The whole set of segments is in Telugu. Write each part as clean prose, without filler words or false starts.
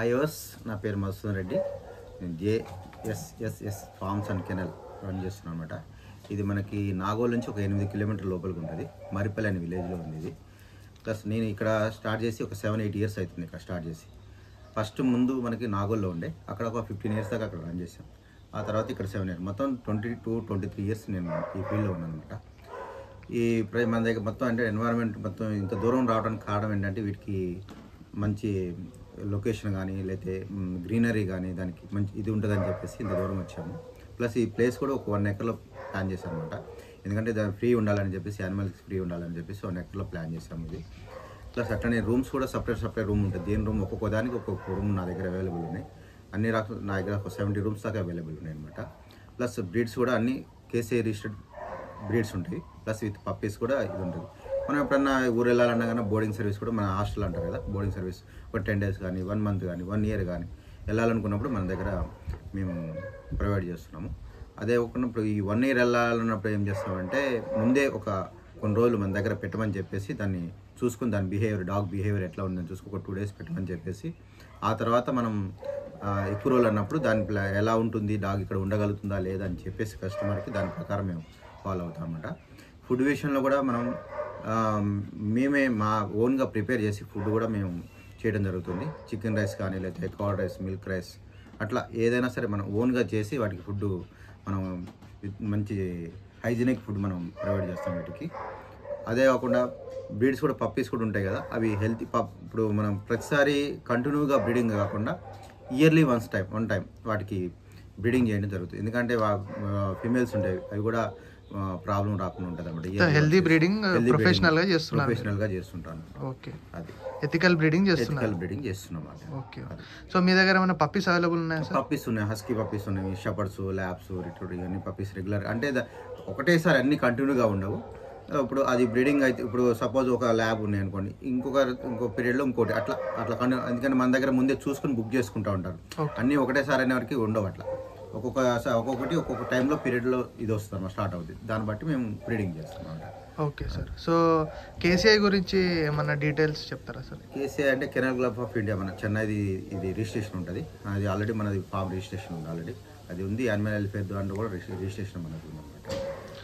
హాయ్ వర్స్, నా పేరు మధుసూదన్ రెడ్డి. నేను జేఎస్ఎస్ఎస్ ఫార్మ్స్ అండ్ కెనల్ రన్ చేస్తున్నాను అనమాట. ఇది మనకి నాగోల్ నుంచి ఒక 8 కిలోమీటర్ లోపలికి ఉంటుంది. మరిపల్లి అనే విలేజ్లో ఉంది ఇది. ప్లస్ నేను ఇక్కడ స్టార్ట్ చేసి ఒక 7-8 ఇయర్స్ అవుతుంది ఇక్కడ స్టార్ట్ చేసి. ఫస్ట్ ముందు మనకి నాగోల్లో ఉండే, అక్కడ ఒక 15 ఇయర్స్ దాకా అక్కడ రన్ చేశాను. ఆ తర్వాత ఇక్కడ 7 ఇయర్స్, మొత్తం 22-23 ఇయర్స్ నేను ఈ ఫీల్డ్లో ఉన్నాను అనమాట. ఈ మన దగ్గర మొత్తం అంటే ఎన్వైరన్మెంట్ మొత్తం ఇంత దూరం రావడానికి కారణం ఏంటంటే వీటికి మంచి లొకేషన్ కానీ లేకపోతే గ్రీనరీ కానీ దానికి మంచి ఇది ఉంటుందని చెప్పేసి ఇంత దూరం వచ్చాము. ప్లస్ ఈ ప్లేస్ కూడా ఒక 1 ఎకర్లో ప్లాన్ చేశాను అనమాట. ఎందుకంటే దాన్ని ఫ్రీ ఉండాలని చెప్పేసి, యానిమల్స్ ఫ్రీ ఉండాలని చెప్పేసి 1 ఎకర్లో ప్లాన్ చేశాము ఇది. ప్లస్ అట్లనే రూమ్స్ కూడా సపరేట్ రూమ్ ఉంటుంది. దేని రూమ్ ఒక్కొక్క దానికి ఒక్కొక్క రూమ్ నా దగ్గర అవైలబుల్ ఉన్నాయి. అన్ని రకాల నా దగ్గర ఒక 70 రూమ్స్ దాకా అవైలబుల్ ఉన్నాయి అనమాట. ప్లస్ బ్రీడ్స్ కూడా అన్ని కేసీఐ రిజిస్టర్డ్ బ్రీడ్స్ ఉంటాయి. ప్లస్ విత్ పప్పీస్ కూడా ఇది ఉంటుంది. మనం ఎప్పుడన్నా ఊరు వెళ్ళాలన్నా కానీ బోర్డింగ్ సర్వీస్ కూడా, మన హాస్టల్ అంటారు కదా, బోర్డింగ్ సర్వీస్ ఒక 10 days కానీ 1 month కానీ 1 year కానీ వెళ్ళాలనుకున్నప్పుడు మన దగ్గర మేము ప్రొవైడ్ చేస్తున్నాము. అదే ఒకప్పుడు ఈ 1 year వెళ్ళాలన్నప్పుడు ఏం చేస్తామంటే ముందే ఒక కొన్ని రోజులు మన దగ్గర పెట్టమని చెప్పేసి దాన్ని చూసుకుని దాని డాగ్ బిహేవియర్ ఎట్లా ఉందని చూసుకుని ఒక 2 days పెట్టమని చెప్పేసి, ఆ తర్వాత మనం ఎక్కువ రోజులు అన్నప్పుడు దాని ఎలా ఉంటుంది, డాగ్ ఇక్కడ ఉండగలుగుతుందా లేదా అని చెప్పేసి కస్టమర్కి దాని ప్రకారం మేము ఫాలో అవుతాం అన్నమాట. ఫుడ్ విషయంలో కూడా మనం మేమే మా ఓన్గా ప్రిపేర్ చేసి ఫుడ్ కూడా మేము చేయడం జరుగుతుంది. చికెన్ రైస్ కానీ లేకపోతే కర్డ్ రైస్, మిల్క్ రైస్, అట్లా ఏదైనా సరే మనం ఓన్గా చేసి వాటికి ఫుడ్ మనం మంచి హైజీనిక్ ఫుడ్ మనం ప్రొవైడ్ చేస్తాం వీటికి. అదే కాకుండా బ్రీడ్స్ కూడా పప్పీస్ కూడా ఉంటాయి కదా, అవి హెల్తీ ఇప్పుడు మనం ప్రతిసారి కంటిన్యూగా బ్రీడింగ్ కాకుండా ఇయర్లీ వన్ టైం వాటికి బ్రీడింగ్ చేయడం జరుగుతుంది. ఎందుకంటే ఫీమేల్స్ ఉంటాయి, అవి కూడా ప్రాబ్లం రాకుండా ఉంటుంది అన్నమాట. హెల్తీ బ్రీడింగ్ ప్రొఫెషనల్గా చేస్తుంటాను. ఓకే, అది ఎథికల్ బ్రీడింగ్ చేస్తున్నాం. ఓకే. సో మీ దగ్గర ఏమైనా పప్పీస్ అవైలబుల్ ఉన్నాయా సార్? పప్పీస్ ఉన్నాయి, హస్కీ పప్పీస్ ఉన్నాయి, షెపర్డ్స్, ల్యాబ్స్, రిట్రీవర్, ఇవన్నీ పప్పీస్ రెగ్యులర్. అంటే ఒకటేసారి అన్ని కంటిన్యూగా ఉండవు. ఇప్పుడు అది బ్రీడింగ్ అయితే ఇప్పుడు సపోజ్ ఒక ల్యాబ్ ఉన్నాయి అనుకోండి, ఇంకో పీరియడ్లో ఇంకోటి అట్లా ఎందుకంటే మన దగ్గర ముందే చూసుకుని బుక్ చేసుకుంటూ ఉంటారు. అన్నీ ఒకటేసారి అయిన వరకు ఉండవు. అట్లా ఒక్కొక్క టైంలో పీరియడ్లో ఇది వస్తుంది స్టార్ట్ అవుతుంది. దాన్ని బట్టి మేము బ్రీడింగ్ చేస్తున్నాం. Okay sir. సో కేసీఐ గురించి ఏమన్నా డీటెయిల్స్ చెప్తారా సార్? కేసీఐ అంటే కెనల్ క్లబ్ ఆఫ్ ఇండియా, మన చెన్నైది ఇది రిజిస్ట్రేషన్ ఉంటుంది. అది ఆల్రెడీ మనది ఫామ్ రిజిస్ట్రేషన్ ఉంది, ఆల్రెడీ అది ఉంది. యానిమల్ వెల్ఫేర్ దాంట్లో కూడా రిజిస్ట్రేషన్ మనది ఉందన్నమాట.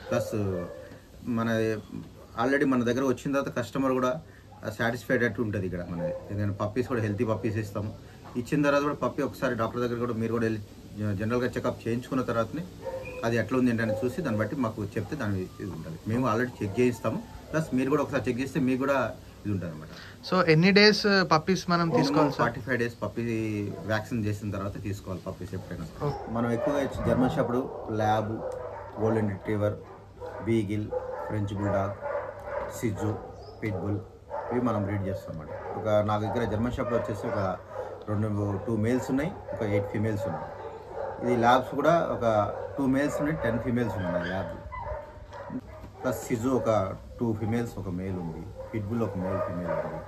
ప్లస్ మన ఆల్రెడీ మన దగ్గర వచ్చిన తర్వాత కస్టమర్ కూడా సాటిస్ఫైడ్ అట్టు ఉంటుంది ఇక్కడ మనది. ఎందుకంటే పప్పీస్ కూడా హెల్తీ పప్పీస్ ఇస్తాము. ఇచ్చిన తర్వాత కూడా పప్పీ ఒకసారి డాక్టర్ దగ్గర కూడా మీరు కూడా వెళ్ళి జనరల్గా చెకప్ చేయించుకున్న తర్వాతనే అది ఎట్లా ఉంది ఏంటని చూసి దాన్ని బట్టి మాకు చెప్తే దాని ఇది ఉంటుంది. మేము ఆల్రెడీ చెక్ చేయిస్తాము. ప్లస్ మీరు కూడా ఒకసారి చెక్ చేస్తే మీకు కూడా ఇది ఉంటుంది అనమాట. సో ఎన్ని డేస్ పప్పీస్ మనం తీసుకోవాలి? 45 days పప్పీ వ్యాక్సిన్ చేసిన తర్వాత తీసుకోవాలి పప్పీస్ ఎప్పుడైనా. మనం ఎక్కువగా German shepherd, lab, golden retriever, beagle, French bulldog, సిజ్జు, పిట్ బుల్, ఇవి మనం బ్రీడ్ చేస్తాం అన్నమాట. నా దగ్గర జర్మన్ షెపర్డ్ వచ్చేసి ఒక 2 మేల్స్ ఉన్నాయి, ఒక 8 ఫీమేల్స్ ఉన్నాయి. ఇది ల్యాబ్స్ కూడా ఒక 2 మేల్స్ ఉన్నాయి, 10 ఫీమేల్స్ ఉన్నాయి ల్యాబ్. ప్లస్ సిజు ఒక 2 ఫీమేల్స్, ఒక మేల్ ఉంది. పిట్ బుల్ ఒక మేల్, ఫీమేల్ ఉంది.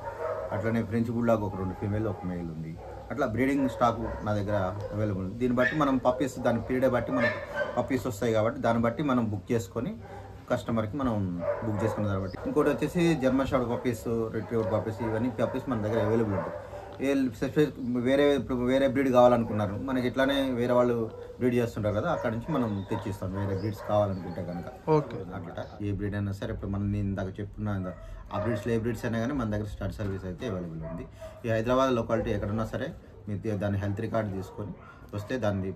అట్లనే ఫ్రెంచ్ బుల్డాగ్ ఒక 2 ఫీమేల్, ఒక మేల్ ఉంది. అట్లా బ్రీడింగ్ స్టాక్ నా దగ్గర అవైలబుల్ ఉంది. దీన్ని బట్టి మనం పప్పీస్ దాని పీరియడ్ బట్టి మనకు పప్పీస్ వస్తాయి కాబట్టి దాన్ని బట్టి మనం బుక్ చేసుకొని కస్టమర్కి మనం బుక్ చేసుకున్న దాన్ని బట్టి. ఇంకోటి వచ్చేసి German shepherd puppies, retriever puppies, ఇవన్నీ పప్పీస్ మన దగ్గర అవైలబుల్ ఉంటాయి. వేరే బ్రీడ్ కావాలనుకున్నారు మనకి, ఇట్లానే వేరే వాళ్ళు బ్రీడ్ చేస్తుంటారు కదా, అక్కడ నుంచి మనం తెచ్చిస్తాం వేరే బ్రీడ్స్ కావాలనుకుంటే కనుక. అట్లా ఏ బ్రీడ్ అయినా సరే, ఇప్పుడు మనం నేను ఇందాక చెప్పుకున్నా ఆ బ్రీడ్స్లో ఏ బ్రీడ్స్ అయినా కానీ మన దగ్గర స్టార్ట్ సర్వీస్ అయితే అవైలబుల్ ఉంది. ఈ హైదరాబాద్ లొకాలిటీ ఎక్కడున్నా సరే మీరు దాని హెల్త్ రికార్డు తీసుకొని వస్తే దాని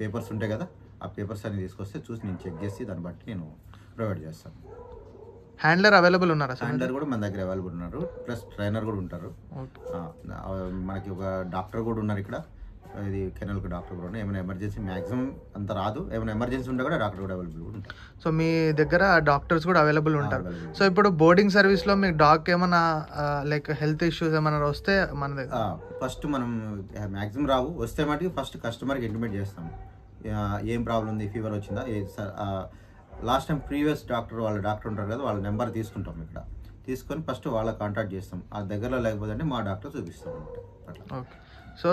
పేపర్స్ ఉంటాయి కదా, ఆ పేపర్స్ అన్ని తీసుకొస్తే చూసి నేను చెక్ చేసి దాన్ని బట్టి నేను ప్రొవైడ్ చేస్తాను. హ్యాండ్లర్ అవైలబుల్ ఉన్నారా? హ్యాండ్లర్ కూడా మన దగ్గర అవైలబుల్ ఉన్నారు. ప్లస్ ట్రైనర్ కూడా ఉంటారు. మనకి ఒక డాక్టర్ కూడా ఉన్నారు ఇక్కడ. ఇది కెనల్కి డాక్టర్ కూడా ఉన్నారు. ఏమైనా ఎమర్జెన్సీ మ్యాక్సిమం అంత రాదు, ఏమైనా ఎమర్జెన్సీ ఉంటే కూడా డాక్టర్ కూడా అవైలబుల్ ఉంటారు. సో మీ దగ్గర డాక్టర్స్ కూడా అవైలబుల్ ఉంటారు. సో ఇప్పుడు బోర్డింగ్ సర్వీస్లో మీకు డాగ్ ఏమైనా లైక్ హెల్త్ ఇష్యూస్ ఏమైనా వస్తే మన దగ్గర ఫస్ట్ మనం మ్యాక్సిమం రావు, వస్తే మటుకు ఫస్ట్ కస్టమర్కి ఇంటిమేట్ చేస్తాం. ఏం ప్రాబ్లం ఉంది, ఫీవర్ వచ్చిందా, లాస్ట్ టైం ప్రీవియస్ వాళ్ళ డాక్టర్ ఉంటారు కదా, వాళ్ళ నెంబర్ తీసుకుంటాం ఇక్కడ. తీసుకొని ఫస్ట్ వాళ్ళ కాంటాక్ట్ చేస్తాం. ఆ దగ్గరలో లేకపోతే మా డాక్టర్ చూపిస్తాం అనమాట. ఓకే. సో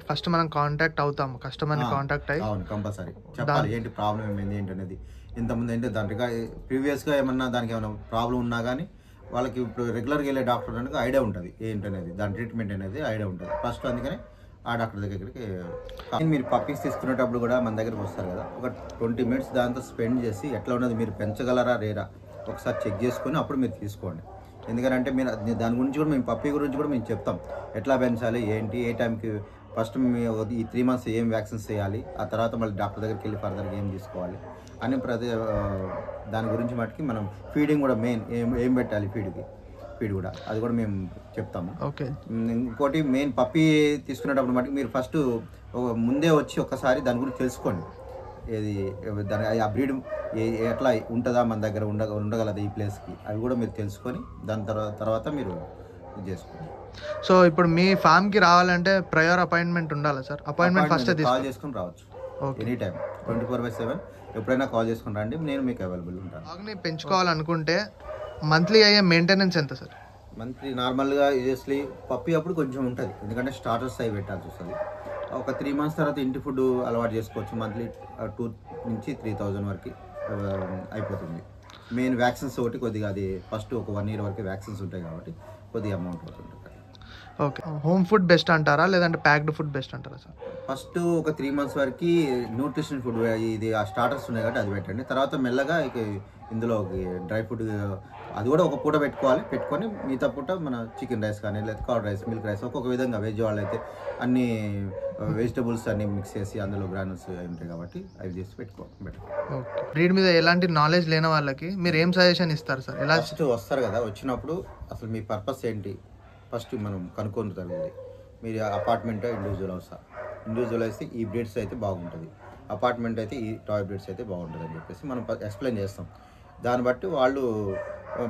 ఫస్ట్ మనం కాంటాక్ట్ అవుతాం, కస్టమర్ని కాంటాక్ట్ అయ్యి. అవును, కంపల్సరీ చెప్పాలి ఏంటి ప్రాబ్లం ఏమైంది ఏంటనేది. ఇంతకుముందు ఏంటి దానికి ప్రీవియస్గా ఏమన్నా దానికి ఏమైనా ప్రాబ్లం ఉన్నా కానీ వాళ్ళకి ఇప్పుడు రెగ్యులర్గా వెళ్ళే డాక్టర్ అనేది ఐడియా ఉంటుంది ఏంటనేది, దాని ట్రీట్మెంట్ అనేది ఐడియా ఉంటుంది ఫస్ట్. అందుకని ఆ డాక్టర్ దగ్గరికి మీరు పప్పీస్ తీసుకునేటప్పుడు కూడా మన దగ్గరికి వస్తారు కదా, ఒక 20 మినిట్స్ దాంతో స్పెండ్ చేసి ఎట్లా ఉన్నది, మీరు పెంచగలరా లేరా ఒకసారి చెక్ చేసుకొని అప్పుడు మీరు తీసుకోండి. ఎందుకంటే మీరు దాని గురించి కూడా మేము పప్పీ గురించి కూడా మేము చెప్తాం, ఎట్లా పెంచాలి ఏంటి, ఏ టైంకి ఫస్ట్ ఈ 3 మంత్స్ ఏం వ్యాక్సిన్స్ చేయాలి, ఆ తర్వాత మళ్ళీ డాక్టర్ దగ్గరికి వెళ్ళి ఫర్దర్గా ఏం తీసుకోవాలి అని దాని గురించి మటుకి మనం ఫీడింగ్ కూడా మెయిన్ ఏం పెట్టాలి ఫీడ్ కూడా అది కూడా మేము చెప్తాము. ఓకే. ఇంకోటి మెయిన్ పప్పీ తీసుకునేటప్పుడు మటుకు మీరు ఫస్ట్ ముందే వచ్చి ఒక్కసారి దాని గురించి తెలుసుకోండి, ఏది దాని ఆ బ్రీడ్ ఎట్లా ఉంటుందా, మన దగ్గర ఉండగలదా ఈ ప్లేస్కి, అవి కూడా మీరు తెలుసుకొని దాని తర్వాత మీరు ఇది చేసుకోండి. సో ఇప్పుడు మీ ఫామ్కి రావాలంటే ప్రయర్ అపాయింట్మెంట్ ఉండాలా సార్? అపాయింట్మెంట్ ఫస్ట్ కాల్ చేసుకుని రావచ్చు, ఎనీ టైం 24/7 ఎప్పుడైనా కాల్ చేసుకుని రండి, నేను మీకు అవైలబుల్ ఉంటాను. డాగ్ని పెంచుకోవాలనుకుంటే మంత్లీ అయ్యే మెయింటెనెన్స్ ఎంత సార్? మంత్లీ నార్మల్గా యూజస్లీ పప్పీ అప్పుడు కొంచెం ఉంటుంది, ఎందుకంటే స్టార్టర్స్ అవి పెట్టాల్సి వస్తుంది. ఒక 3 మంత్స్ తర్వాత ఇంటి ఫుడ్ అలవాటు చేసుకోవచ్చు, మంత్లీ 2 నుంచి 3,000 వరకు అయిపోతుంది. మెయిన్ వ్యాక్సిన్స్ ఒకటి కొద్దిగా అది ఫస్ట్ ఒక 1 year వరకు వ్యాక్సిన్స్ ఉంటాయి కాబట్టి కొద్దిగా అమౌంట్ అవుతుంది. ఓకే. హోమ్ ఫుడ్ బెస్ట్ అంటారా లేదంటే ప్యాక్డ్ ఫుడ్ బెస్ట్ అంటారా సార్? ఫస్ట్ ఒక 3 months వరకు న్యూట్రిషన్ ఫుడ్ ఇది ఆ స్టార్టర్స్ ఉన్నాయి కాబట్టి అది పెట్టండి, తర్వాత మెల్లగా ఇక ఇందులో డ్రై ఫుడ్ అది కూడా ఒక పూట పెట్టుకొని మిగతా పూట మన చికెన్ రైస్ కానీ లేదా కర్డ్ రైస్, మిల్క్ రైస్ ఒక్కొక్క విధంగా, వెజ్ వాళ్ళు అయితే అన్ని వెజిటబుల్స్ అన్ని మిక్స్ చేసి అందులో గ్రానుల్స్ ఉంటాయి కాబట్టి అవి చేసి పెట్టుకోవాలి. ఓకే. బ్రీడ్ మీద ఎలాంటి నాలెడ్జ్ లేని వాళ్ళకి మీరు ఏం సజెషన్ ఇస్తారు సార్? ఎలా ఫస్ట్ వస్తారు కదా, వచ్చినప్పుడు అసలు మీ పర్పస్ ఏంటి ఫస్ట్ మనం కనుక్కొని జరుగుతుంది. మీరు అపార్ట్మెంట్ ఇండివిజువల్ అయితే ఈ బ్రీడ్స్ అయితే బాగుంటుంది, అపార్ట్మెంట్ అయితే ఈ టాయ్ బ్రీడ్స్ అయితే బాగుంటుంది అని చెప్పేసి మనం ఎక్స్ప్లెయిన్ చేస్తాం. దాన్ని బట్టి వాళ్ళు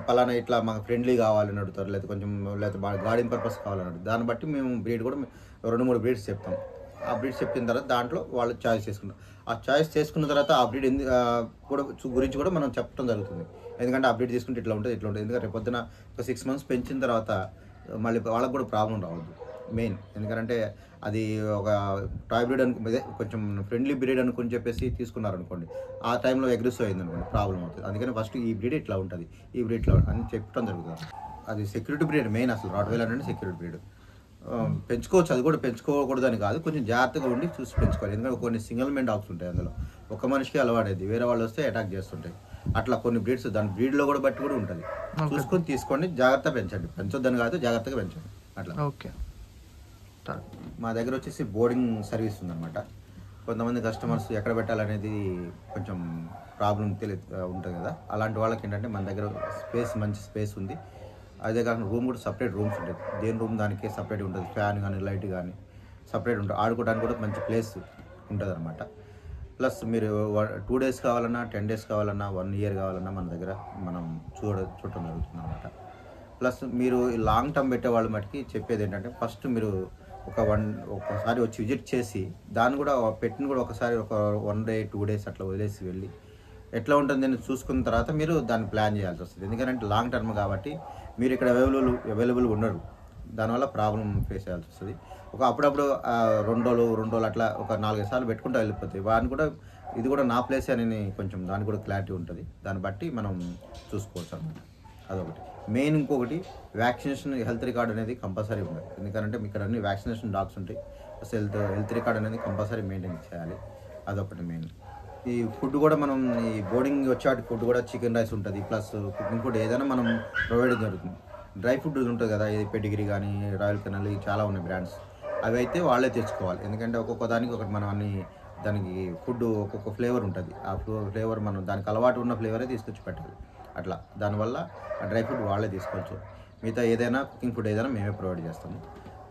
పలానా ఇట్లా మాకు ఫ్రెండ్లీ కావాలని అడుగుతారు, లేదా కొంచెం బాగా గార్డింగ్ పర్పస్ కావాలని అడుగుతారు. దాన్ని బట్టి మేము బ్రీడ్ కూడా 2-3 బ్రీడ్స్ చెప్తాం. ఆ బ్రీడ్స్ చెప్పిన తర్వాత దాంట్లో వాళ్ళు చాయిస్ చేసుకుంటాం. ఆ చాయిస్ చేసుకున్న తర్వాత ఆ బ్రీడ్ గురించి కూడా మనం చెప్పడం జరుగుతుంది. ఎందుకంటే ఆ బ్రీడ్ తీసుకుంటే ఇట్లా ఉంటుంది. ఎందుకంటే రేపు పొద్దున ఒక 6 months పెంచిన తర్వాత మళ్ళీ వాళ్ళకు కూడా ప్రాబ్లం రావద్దు మెయిన్. ఎందుకంటే అది ఒక టాయ్ బ్రీడ్ కొంచెం ఫ్రెండ్లీ బ్రీడ్ అనుకుని చెప్పేసి తీసుకున్నారనుకోండి, ఆ టైంలో అగ్రెసివ్ అయింది అనుకోండి, ప్రాబ్లం అవుతుంది. అందుకని ఫస్ట్ ఈ బ్రీడ్ ఇట్లా ఉంటుంది, ఈ బ్రీడ్ ఇట్లా అని చెప్పడం జరుగుతుంది. అది సెక్యూరిటీ బ్రీడ్ మెయిన్, అసలు రాట్వైలర్ అంటే సెక్యూరిటీ బ్రీడ్. పెంచుకోవచ్చు, అది కూడా పెంచుకోకూడదు అని కాదు, కొంచెం జాగ్రత్తగా ఉండి చూసి పెంచుకోవాలి. ఎందుకంటే కొన్ని సింగిల్ మెయిన్ డాగ్స్ ఉంటాయి, అందులో ఒక మనిషికి అలవాడేది, వేరే వాళ్ళు వస్తే అటాక్ చేస్తుంటాయి. అట్లా కొన్ని బ్రీడ్స్ దాని బ్రీడ్లో కూడా బట్టి కూడా ఉంటుంది. చూసుకొని తీసుకోండి, జాగ్రత్త పెంచండి, పెంచొద్దని కాదు, జాగ్రత్తగా పెంచండి అట్లా. ఓకే. మా దగ్గర వచ్చేసి బోర్డింగ్ సర్వీస్ ఉందన్నమాట. కొంతమంది కస్టమర్స్ ఎక్కడ పెట్టాలనేది కొంచెం ప్రాబ్లం ఉంటుంది కదా, అలాంటి వాళ్ళకి ఏంటంటే మన దగ్గర మంచి స్పేస్ ఉంది. అదే కాకుండా రూమ్ కూడా సపరేట్ రూమ్స్ ఉంటాయి, దేని రూమ్ దానికి సపరేట్ ఉంటుంది, ఫ్యాన్ కానీ లైట్ కానీ సపరేట్ ఉంటుంది, ఆడుకోవడానికి కూడా మంచి ప్లేస్ ఉంటుంది అనమాట. ప్లస్ మీరు 2 days కావాలన్నా 10 days కావాలన్నా 1 year కావాలన్నా మన దగ్గర మనం చూడటం జరుగుతుంది అనమాట. ప్లస్ మీరు లాంగ్ టర్మ్ పెట్టే వాళ్ళ మటుకి చెప్పేది ఏంటంటే ఫస్ట్ మీరు ఒకసారి వచ్చి విజిట్ చేసి దాన్ని కూడా పెట్టిన కూడా ఒకసారి ఒక 1 day 2 days అట్లా వదిలేసి వెళ్ళి ఎట్లా ఉంటుంది అని చూసుకున్న తర్వాత మీరు దాన్ని ప్లాన్ చేయాల్సి వస్తుంది. ఎందుకంటే లాంగ్ టర్మ్ కాబట్టి మీరు ఇక్కడ అవైలబుల్ ఉండరు, దానివల్ల ప్రాబ్లం ఫేస్ చేయాల్సి వస్తుంది. అప్పుడప్పుడు 2 రోజులు అట్లా ఒక 4-5 సార్లు పెట్టుకుంటూ వెళ్ళిపోతాయి. వాడిని కూడా ఇది కూడా నా ప్లేస్ అని కొంచెం దానికి కూడా క్లారిటీ ఉంటుంది, దాన్ని బట్టి మనం చూసుకోవచ్చు అన్నమాట. అదొకటి మెయిన్. ఇంకొకటి వ్యాక్సినేషన్ హెల్త్ రికార్డ్ అనేది కంపల్సరీ ఉండాలి. ఎందుకంటే ఇక్కడ అన్ని వ్యాక్సినేషన్ డాగ్స్ ఉంటాయి, అసలు హెల్త్ రికార్డ్ అనేది కంపల్సరీ మెయింటైన్ చేయాలి, అదొకటి మెయిన్. ఈ ఫుడ్ కూడా మనం ఈ బోర్డింగ్ వచ్చేటి ఫుడ్ కూడా చికెన్ రైస్ ఉంటుంది, ప్లస్ కుకింగ్ ఫుడ్ ఏదైనా మనం ప్రొవైడ్ జరుగుతుంది. డ్రై ఫుడ్ ఉంటుంది కదా, ఇది పెడిగ్రీ కానీ రాయల్ కెనల్ చాలా ఉన్నాయి బ్రాండ్స్, అవి అయితే వాళ్ళే తెచ్చుకోవాలి. ఎందుకంటే ఒక్కొక్క దానికి ఒకటి మనం దానికి ఫుడ్ ఒక్కొక్క ఫ్లేవర్ ఉంటుంది, ఆ ఫ్లేవర్ మనం దానికి అలవాటు ఉన్న ఫ్లేవరే తీసుకొచ్చి పెట్టాలి. అట్లా దానివల్ల ఆ డ్రై ఫుడ్ వాళ్ళే తీసుకోవచ్చు. మిగతా ఏదైనా కుకింగ్ ఫుడ్ ఏదైనా మేమే ప్రొవైడ్ చేస్తాము.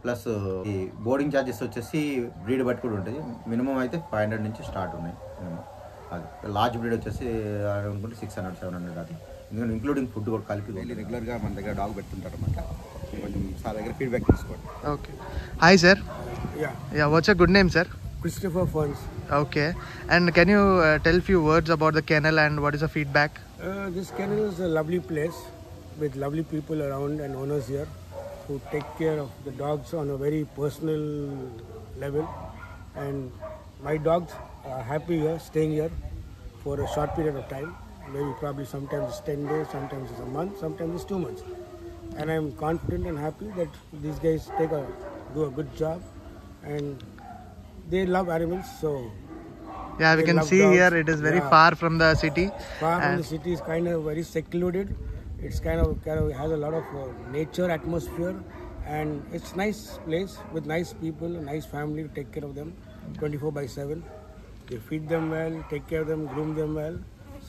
ప్లస్ ఈ బోర్డింగ్ ఛార్జెస్ వచ్చేసి బ్రీడ్ బట్టి కూడా ఉంటుంది. మినిమం అయితే 500 నుంచి స్టార్ట్ ఉన్నాయి మినిమం. అది లార్జ్ బ్రీడ్ వచ్చేసి అనుకుంటే 600-700 అట్లా, ఎందుకంటే ఇంక్లూడింగ్ ఫుడ్ కూడా కలిపి రెగ్యులర్గా మన దగ్గర డాగ్ పెడుతుంటారు అన్నమాట. కొంచెం సార్ దగ్గర ఫీడ్బ్యాక్ తీసుకోండి. Okay. Hi sir. Yeah what's your good name sir? Christopher Fons. Okay. And can you tell few words about the kennel and what is the feedback? This kennel is a lovely place with lovely people around and owners here who take care of the dogs on a very personal level. And my dogs are happy here, staying here for a short period of time. Maybe probably sometimes it's 10 days, sometimes it's a month, sometimes it's 2 months. And I'm confident and happy that these guys do a good job and they love animals. So Yeah, we they can love see dogs. here it is very Yeah. far from the city. Far from And the city is kind of very secluded. It's kind of has a lot of nature atmosphere, and it's nice place with nice people, a nice family to take care of them 24/7. They feed them well, take care of them, groom them well.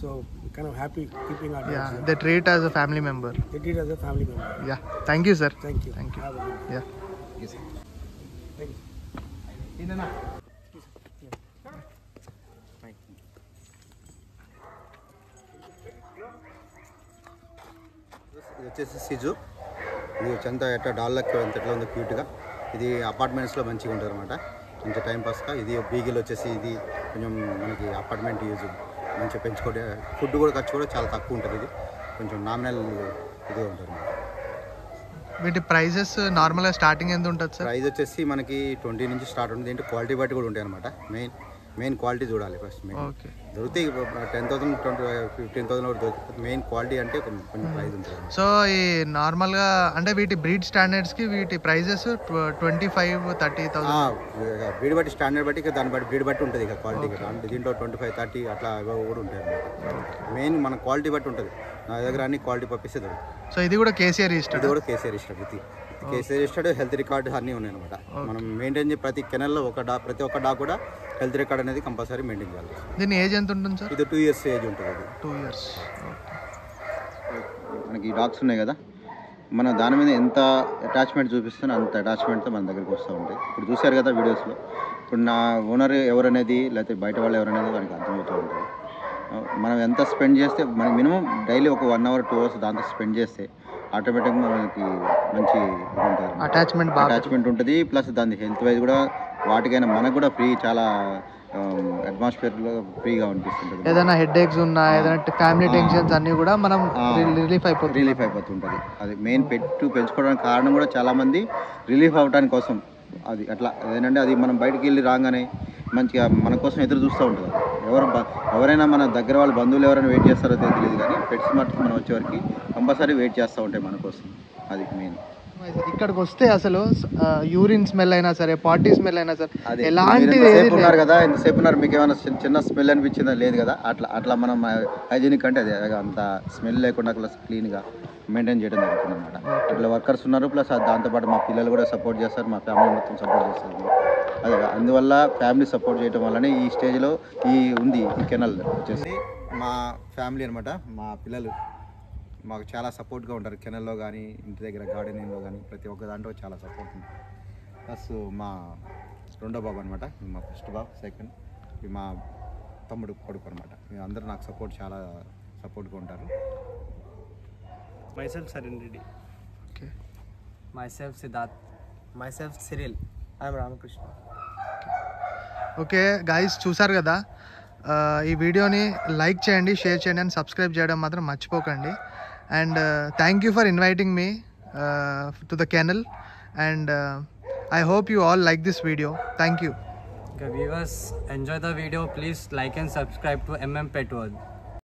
So we're kind of happy keeping our dogs yeah, here. they treat as a family member. They treat as a family member. Yeah, thank you, sir. Thank you. Thank you. Have a good day. Yeah. Yes. Thank you. ఇది వచ్చేసి సిజు. ఇది చెంత ఎట్లా డాల్లకి ఎట్లా ఉందో క్యూట్గా. ఇది అపార్ట్మెంట్స్లో మంచిగా ఉంటుంది అనమాట, మంచి టైం పాస్గా. ఇది బీగిల్ వచ్చేసి ఇది కొంచెం మనకి అపార్ట్మెంట్ యూజ్ మంచిగా పెంచుకోవడం. ఫుడ్ కూడా ఖర్చు కూడా చాలా తక్కువ ఉంటుంది. ఇది కొంచెం నామినల్ ఇదే ఉంటుంది అనమాట. వీటి ప్రైజెస్ నార్మల్గా స్టార్టింగ్ ఎంత ఉంటుంది సార్? ప్రైస్ వచ్చేసి మనకి 20 నుంచి స్టార్ట్ ఉంటుంది. ఏంటి క్వాలిటీ బట్టి కూడా ఉంటాయి అనమాట. మెయిన్ క్వాలిటీ చూడాలి ఫస్ట్. Main okay. దొరుకుతాయి 10,000 15,000 కూడా దొరుకుతుంది. మెయిన్ క్వాలిటీ అంటే కొంచెం ప్రైస్ ఉంటుంది. సో ఈ నార్మల్గా అంటే వీటి బ్రీడ్ స్టాండర్డ్స్కి వీటి ప్రైజెస్ 25-30,000. బ్రీడ్ బట్టి స్టాండర్డ్ బట్టి ఇక దాన్ని బట్టి బ్రీడ్ బట్టి ఉంటుంది. ఇక క్వాలిటీ అంటే దీంట్లో 25-30 అట్లా కూడా ఉంటాయి అన్నమాట. మెయిన్ మన క్వాలిటీ బట్టి ఉంటుంది. నా దగ్గర అన్ని క్వాలిటీ పప్పిస్తే దొరుకుతుంది. సో ఇది కూడా కేసీఆర్ ఇష్టం. ఇది కూడా కేసీఆర్ ఇష్టం. కేసీఆర్ రిజిస్టర్డ్, హెల్త్ రికార్డ్ అన్నీ ఉన్నాయి అనమాట. మనం మెయింటైన్ ప్రతి కెనల్లో ప్రతి ఒక్క డాగ్ కూడా హెల్త్ రికార్డ్ అనేది కంపల్సరీ మెయింటైన్ చేయాలి. దీని ఏజ్ ఎంత ఉంటుంది సార్? ఇది 2 years ఏజ్ ఉంటుంది. అది 2 years. మనకి ఈ డాగ్స్ ఉన్నాయి కదా, మన దాని మీద ఎంత అటాచ్మెంట్ చూపిస్తున్నా అంత అటాచ్మెంట్తో మన దగ్గరికి వస్తూ ఉంటాయి. ఇప్పుడు చూశారు కదా వీడియోస్లో. ఇప్పుడు నా ఓనర్ ఎవరనేది లేకపోతే బయట వాళ్ళు ఎవరనేది మనకి అర్థమవుతూ ఉంటుంది. మనం ఎంత స్పెండ్ చేస్తే మనకి మినిమం డైలీ ఒక 1 hour 2 hours దాంతో స్పెండ్ చేస్తే ఆటోమేటిక్గా మనకి మంచి ఉంటుంది, అటాచ్మెంట్ ఉంటుంది. ప్లస్ దాని హెల్త్ వైజ్ కూడా వాటికైనా మనకు కూడా ఫ్రీ, చాలా అట్మాస్ఫియర్లో ఫ్రీగా అనిపిస్తుంటుంది. ఏదైనా హెడ్ ఏక్స్ ఉన్నా ఏదైనా ఫ్యామిలీ టెన్షన్స్ అన్నీ కూడా మనం రిలీఫ్ అయిపోతుంటుంది. అది మెయిన్ పెంచుకోవడానికి కారణం కూడా చాలామంది రిలీఫ్ అవ్వడానికి కోసం. అది అట్లా ఏంటంటే అది మనం బయటికి వెళ్ళి రాగానే మంచిగా మన కోసం ఎదురు చూస్తూ ఉంటుంది. ఎవరైనా మన దగ్గర వాళ్ళ బంధువులు ఎవరైనా వెయిట్ చేస్తారో తెలియదు, కానీ పెట్స్ మట్టుకు మనం వచ్చేవరకు కంపల్సరీ వెయిట్ చేస్తూ ఉంటాయి మన కోసం. అది మెయిన్. ఇక్కడికి వస్తే అసలు యూరిన్ స్మెల్ అయినా సరే, పార్టీ స్మెల్ అయినా సరే, అది ఎలాంటి ఉన్నారు కదా, ఎంతసేపు ఉన్నారు, మీకు ఏమైనా చిన్న స్మెల్ అనిపించిందా? లేదు కదా. అట్లా మనం హైజీనిక్ అంటే అదే అంత స్మెల్ లేకుండా క్లీన్గా మెయింటైన్ చేయడం జరుగుతుంది అనమాట. అట్లా వర్కర్స్ ఉన్నారు, ప్లస్ దాంతోపాటు మా పిల్లలు కూడా సపోర్ట్ చేస్తారు, మా ఫ్యామిలీ మొత్తం సపోర్ట్ చేస్తారు. అదే అందువల్ల ఫ్యామిలీ సపోర్ట్ చేయడం వల్లనే ఈ స్టేజ్లో ఈ కెనల్ వచ్చేసి మా ఫ్యామిలీ అనమాట. మా పిల్లలు మాకు చాలా సపోర్ట్గా ఉంటారు. కెనల్లో కానీ, ఇంటి దగ్గర గార్డెనింగ్లో కానీ, ప్రతి ఒక్క దాంట్లో చాలా సపోర్ట్ ఉంది. ప్లస్ మా రెండో బాబు అనమాట, మా ఫస్ట్ బాబు, సెకండ్ మా తమ్ముడు కొడుకు అనమాట. అందరూ నాకు చాలా సపోర్ట్గా ఉంటారు. Myself Sarin Reddy. Okay. Myself Siddharth. Myself Cyril. I am Ramakrishna. Okay guys, చూసారు కదా. ఈ వీడియోని లైక్ చేయండి, షేర్ చేయండి అండ్ సబ్స్క్రైబ్ చేయడం మాత్రం మర్చిపోకండి. And thank you for inviting me to the channel. And I hope you all like this video. Thank you. Okay, viewers, enjoy the video. Please like and subscribe to MM Pet World.